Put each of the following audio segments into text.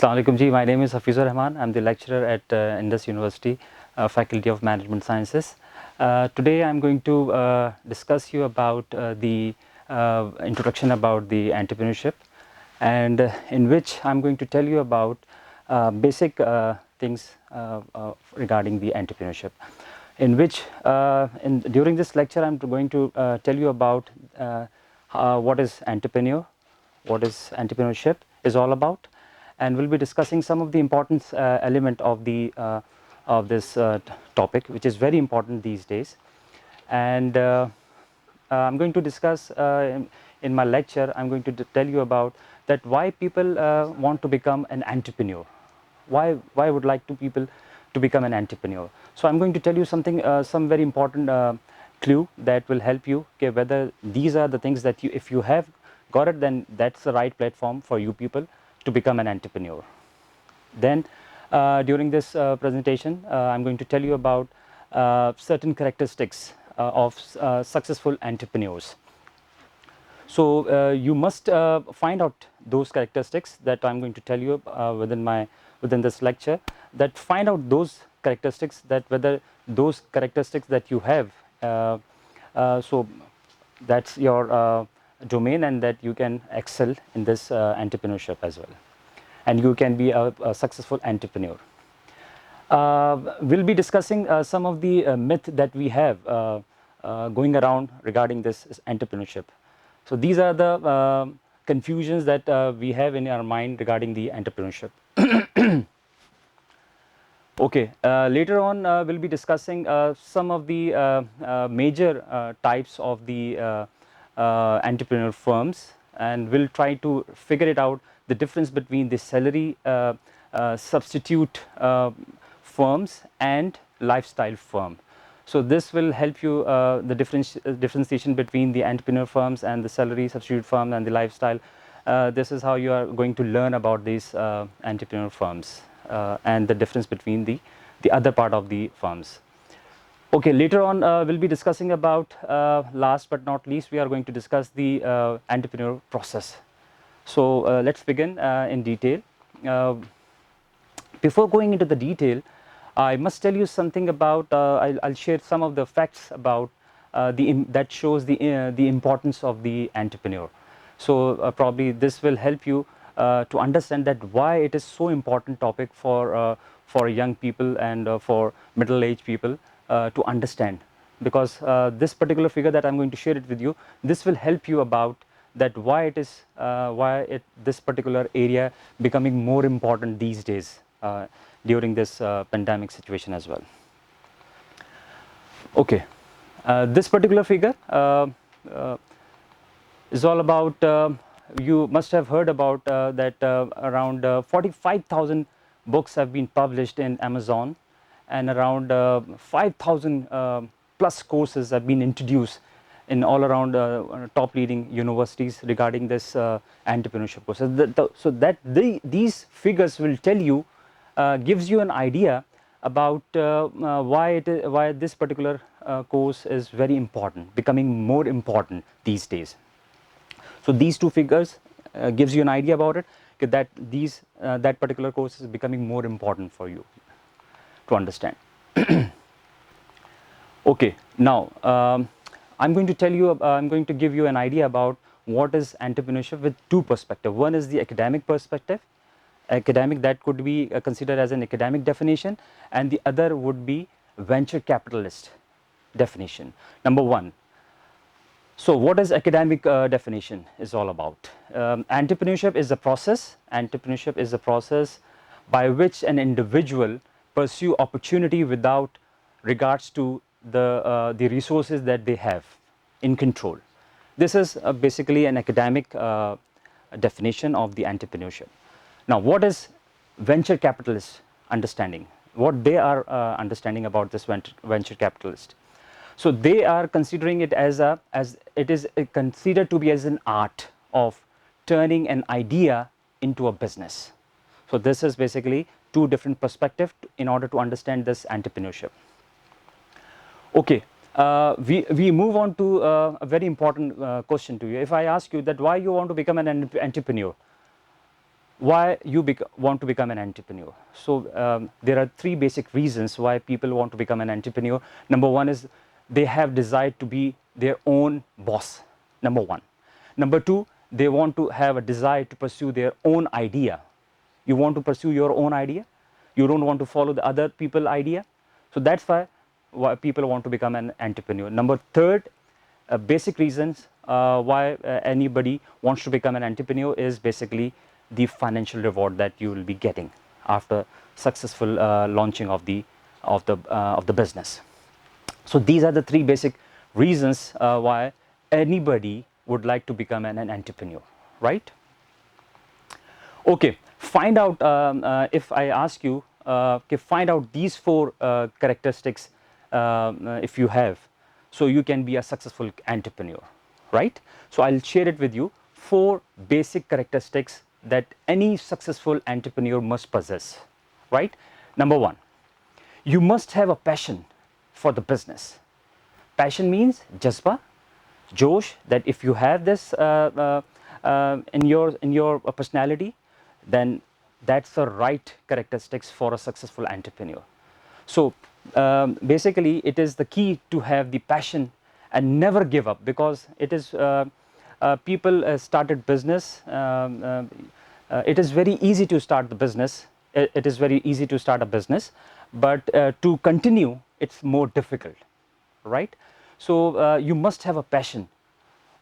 Assalamu alaikum ji, my name is Hafizur Rahman. I'm the lecturer at Indus University, Faculty of Management Sciences. Today I'm going to discuss you about the introduction about the entrepreneurship, and in which I'm going to tell you about basic things regarding the entrepreneurship. In which during this lecture I'm going to tell you about what is entrepreneur, what is entrepreneurship is all about, and we'll be discussing some of the important element of this topic, which is very important these days. And I'm going to discuss in my lecture. I'm going to tell you about that why people want to become an entrepreneur. Why would like to people to become an entrepreneur? So I'm going to tell you something, some very important clue that will help you. Okay, whether these are the things that if you have got it, then that's the right platform for you people to become an entrepreneur. Then during this presentation, I'm going to tell you about certain characteristics of successful entrepreneurs. So you must find out those characteristics that I'm going to tell you within this lecture. That find out those characteristics, that whether those characteristics that you have, so that's your domain, and that you can excel in this entrepreneurship as well, and you can be a successful entrepreneur. We'll be discussing some of the myth that we have going around regarding this entrepreneurship. So these are the confusions that we have in our mind regarding the entrepreneurship. Okay, later on we'll be discussing some of the major types of the entrepreneur firms, and we'll try to figure it out, the difference between the salary substitute firms and lifestyle firm. So this will help you the differentiation between the entrepreneur firms and the salary substitute firm and the lifestyle. This is how you are going to learn about these entrepreneur firms and the difference between the other part of the firms. Okay, later on we'll be discussing about, last but not least, we are going to discuss the entrepreneur process. So let's begin in detail. Before going into the detail, I must tell you something about, I'll share some of the facts about that shows the importance of the entrepreneur. So probably this will help you to understand that why it is so important topic for young people and for middle-aged people to understand, because this particular figure that I'm going to share it with you, this will help you about that why it is this particular area becoming more important these days during this pandemic situation as well. Okay, this particular figure is all about, you must have heard about that around 45,000 books have been published in Amazon, and around 5,000 plus courses have been introduced in all around top leading universities regarding this entrepreneurship course. So that these figures will tell you, gives you an idea about why this particular course is very important, becoming more important these days. So these two figures gives you an idea about it, that that particular course is becoming more important for you to understand. Okay, now I'm going to tell you, I'm going to give you an idea about what is entrepreneurship with two perspectives. One is the academic perspective, that could be considered as an academic definition, and the other would be venture capitalist definition. Number one, so what is academic definition is all about? Entrepreneurship is a process. Entrepreneurship is a process by which an individual pursue opportunity without regards to the resources that they have in control. This is basically an academic definition of the entrepreneurship. Now, what is venture capitalist understanding? What they are understanding about this venture capitalist? So they are considering it as it is considered to be as an art of turning an idea into a business. So this is basically two different perspectives in order to understand this entrepreneurship. Okay, we move on to a very important question to you. If I ask you that why you want to become an entrepreneur, why you want to become an entrepreneur. So there are three basic reasons why people want to become an entrepreneur. Number one is they have desire to be their own boss. Number one. Number two, they want to have a desire to pursue their own idea. You want to pursue your own idea. You don't want to follow the other people idea. So that's why people want to become an entrepreneur. Number third, basic reasons why anybody wants to become an entrepreneur is basically the financial reward that you will be getting after successful launching of the business. So these are the three basic reasons why anybody would like to become an entrepreneur, right? Okay, find out if I ask you, find out these four characteristics if you have, so you can be a successful entrepreneur, right? So I'll share it with you, four basic characteristics that any successful entrepreneur must possess, right? Number one, you must have a passion for the business. Passion means jazba, josh, that if you have this in your personality, then that's the right characteristics for a successful entrepreneur. So basically it is the key to have the passion and never give up, because it is people started business. It is very easy to start the business. It is very easy to start a business, but to continue it's more difficult, right? So you must have a passion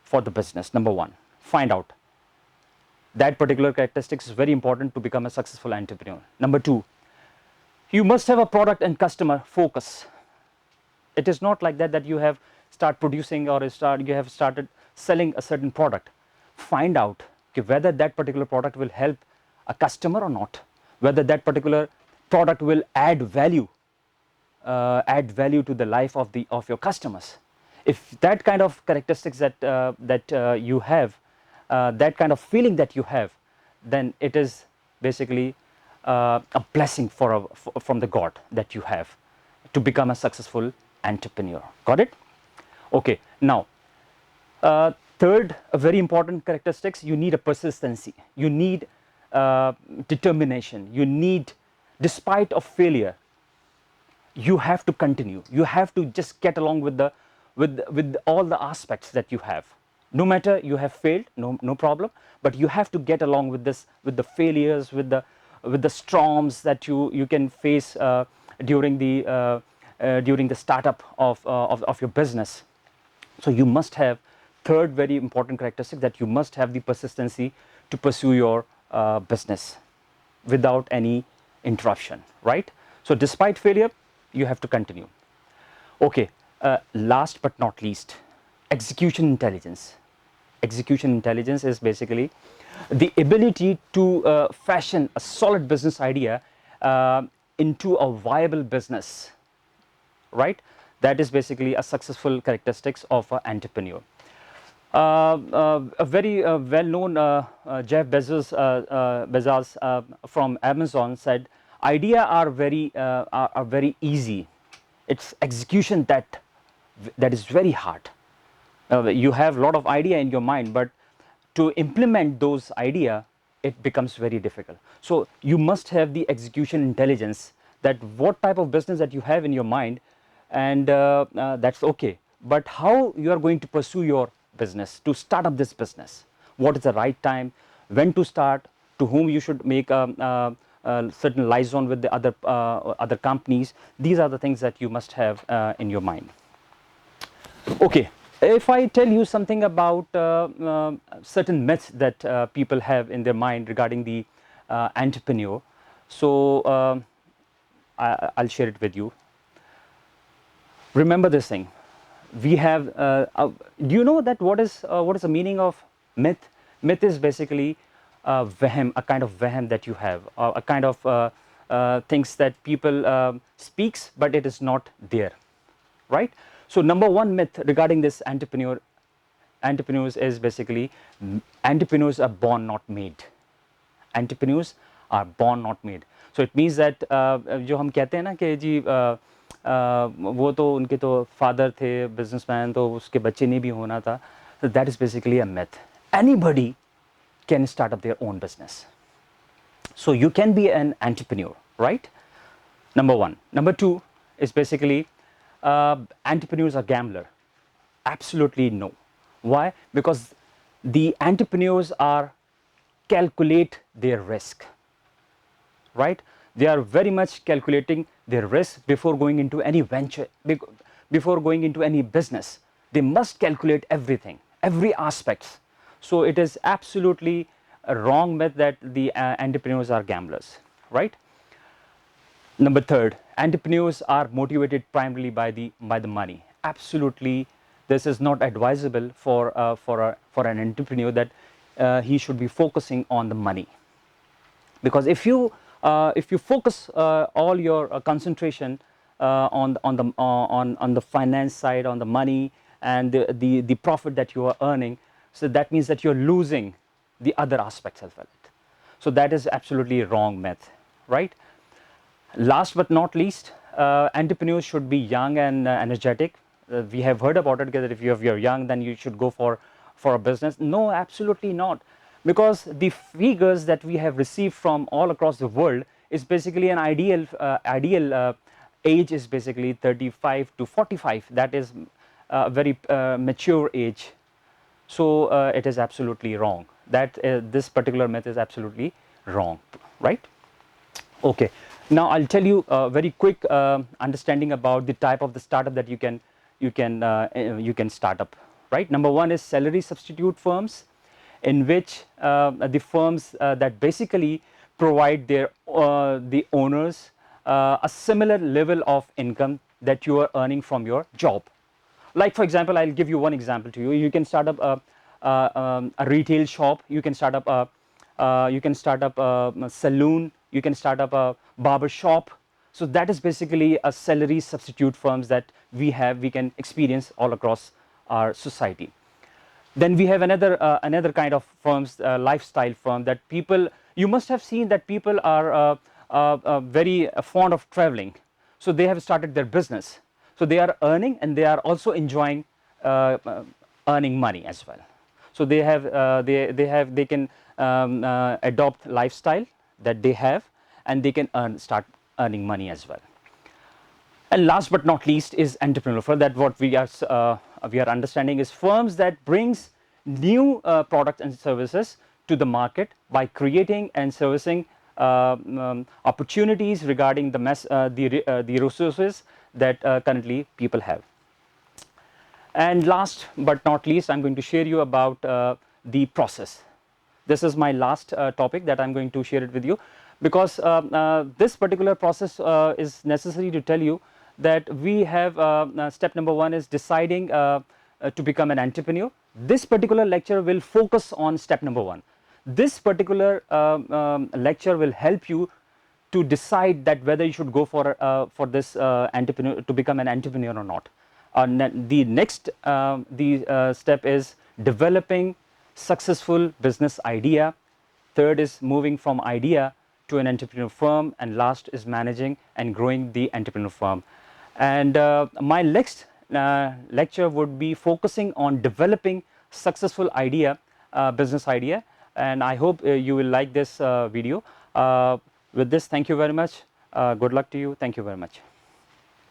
for the business. Number one, find out that particular characteristics is very important to become a successful entrepreneur. Number two, you must have a product and customer focus. It is not like that you have start producing or you have started selling a certain product. Find out whether that particular product will help a customer or not, whether that particular product will add value to the life of your customers. If that kind of characteristics that you have, that kind of feeling that you have, then it is basically a blessing from the God that you have to become a successful entrepreneur. Got it? Okay. Now, third, a very important characteristics, you need a persistency. You need determination. You need, despite of failure, you have to continue. You have to just get along with all the aspects that you have. No matter you have failed, no problem, but you have to get along with this, with the failures, with the storms that you can face during the startup of your business. So you must have, third very important characteristic, that you must have the persistency to pursue your business without any interruption, right? So despite failure, you have to continue. Okay, last but not least, execution intelligence. Execution intelligence is basically the ability to fashion a solid business idea into a viable business, right? That is basically a successful characteristics of an entrepreneur. A very well-known Jeff Bezos from Amazon said, "Idea are very easy. It's execution that is very hard. You have a lot of idea in your mind, but to implement those idea, it becomes very difficult. So you must have the execution intelligence, that what type of business that you have in your mind, and that's okay. But how you are going to pursue your business, to start up this business? What is the right time? When to start? To whom you should make a certain liaison with the other companies? These are the things that you must have in your mind. Okay. If I tell you something about certain myths that people have in their mind regarding the entrepreneur, so I'll share it with you. Remember this thing. We have. Do you know that what is the meaning of myth? Myth is basically vehem, a kind of vehem that you have, a kind of things that people speaks, but it is not there, right? So number one myth regarding this entrepreneurs is basically, entrepreneurs are born not made. Entrepreneurs are born not made. So it means that जो हम कहते हैं ना कि जी वो तो उनके तो फादर थे बिजनेसमैन, तो उसके बच्चे ने भी होना था. So that is basically a myth. Anybody can start up their own business. So you can be an entrepreneur, right? Number one. Number two is basically entrepreneurs are gambler. Absolutely no. Why? Because the entrepreneurs are calculate their risk, right? They are very much calculating their risk before going into any venture, before going into any business. They must calculate everything, every aspect. So it is absolutely a wrong myth that the entrepreneurs are gamblers, right? Number third, entrepreneurs are motivated primarily by the money. Absolutely, this is not advisable for an entrepreneur that he should be focusing on the money, because if you focus all your concentration on the finance side, on the money and the profit that you are earning, so that means that you're losing the other aspects as well. So that is absolutely wrong myth, right? Last but not least, entrepreneurs should be young and energetic. We have heard about it that if you're young, then you should go for a business. No, absolutely not, because the figures that we have received from all across the world is basically an ideal age is basically 35 to 45. That is a very mature age. So it is absolutely wrong. That this particular myth is absolutely wrong, right? Okay, now I'll tell you a very quick understanding about the type of the startup that you can start up, right? Number one is salary substitute firms, in which the firms that basically provide their the owners a similar level of income that you are earning from your job. Like for example, I'll give you one example to you. You can start up a retail shop. You can start up a saloon. You can start up a barber shop. So that is basically a salary substitute firms that we can experience all across our society. Then we have another kind of firms, lifestyle firm, that people, you must have seen that people are very fond of traveling. So they have started their business. So they are earning and they are also enjoying earning money as well. So they can adopt lifestyle that they have, and they can start earning money as well. And last but not least is entrepreneurial firm. That what we are understanding is firms that brings new products and services to the market by creating and servicing opportunities regarding the resources that currently people have. And last but not least, I'm going to share you about the process. This is my last topic that I'm going to share it with you, because this particular process is necessary to tell you that we have step number one is deciding to become an entrepreneur. This particular lecture will focus on step number one. This particular lecture will help you to decide that whether you should go for this entrepreneur, to become an entrepreneur or not. The next step is developing successful business idea. Third is moving from idea to an entrepreneur firm, and last is managing and growing the entrepreneur firm. And my next lecture would be focusing on developing successful idea, business idea, and I hope you will like this video. With this, thank you very much. Good luck to you. Thank you very much.